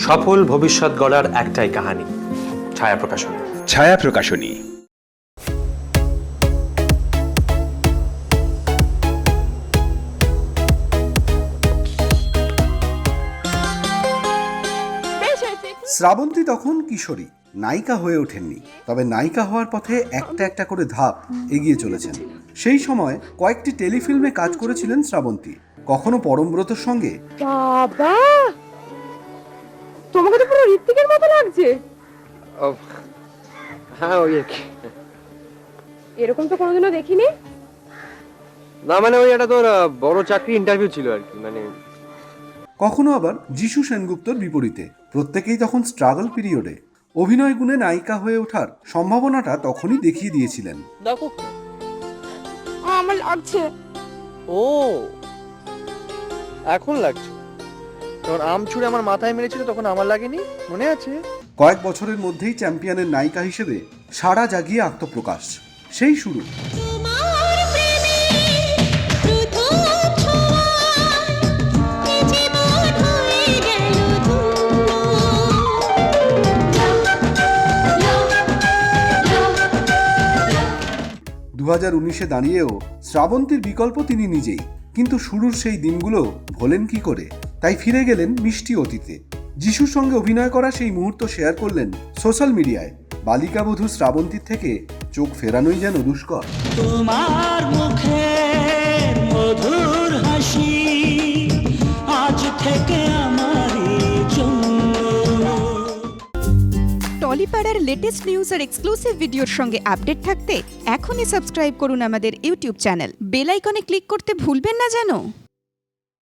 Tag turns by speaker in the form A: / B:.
A: সফল ভবিষ্যৎ গড়ার একটাই কাহিনী, ছায়া প্রকাশনী।
B: ছায়া প্রকাশনী।
C: শ্রাবন্তী তখন কিশোরী, নায়িকা হয়ে ওঠেননি, তবে নায়িকা হওয়ার পথে একটা একটা করে ধাপ এগিয়ে চলেছেন। সেই সময় কয়েকটি টেলিফিল্মে কাজ করেছিলেন শ্রাবন্তী, কখনো পরমব্রতর সঙ্গে।
D: বাবা, তোমাকে তো পুরো ঋত্বিকের মতো লাগছে।
E: হ্যাঁ, ওই আর কি।
D: এরকম তো কোনোদিনও দেখিনি।
E: না মানে ওই একটা তোর বড় চাকরি ইন্টারভিউ ছিল আর কি, মানে।
C: কখনো আবার যিশু সেনগুপ্তর বিপরীতে, প্রত্যেকেই তখন স্ট্রাগল পিরিয়ডে। অভিনয় গুণে নায়িকা হয়ে ওঠার সম্ভাবনাটা তখনই দেখিয়ে দিয়েছিলেন।
E: দেখো,
D: আমার লাগছে।
E: ও এখন লাগছে। যখন আম ছুঁড়ে আমার মাথায় মেরেছিল তখন আমার লাগেনি, মনে আছে?
C: কয়েক বছরের মধ্যেই চ্যাম্পিয়নের নায়িকা হিসেবে সাড়া জাগিয়ে আত্মপ্রকাশ, সেই শুরু। দু 2019-এ দাঁড়িয়েও শ্রাবন্তীর বিকল্প তিনি নিজেই, কিন্তু শুরুর সেই দিনগুলো ভোলেন কি করে? তাই ফিরে গেলেন মিষ্টি অতীতে। যিশুর সঙ্গে অভিনয় করা সেই মুহূর্ত শেয়ার করলেন সোশ্যাল মিডিয়ায়। বালিকাবধূ শ্রাবন্তীর থেকে চোখ ফেরানোই যেন দুষ্কর।
F: তোমার মুখের মধুর হাসি আজ থেকে আমারই জন্য।
G: টলিপাড়ার লেটেস্ট নিউজ আর এক্সক্লুসিভ ভিডিওর সঙ্গে আপডেট থাকতে এখনই সাবস্ক্রাইব করুন আমাদের ইউটিউব চ্যানেল। বেল আইকনে ক্লিক করতে ভুলবেন না যেন।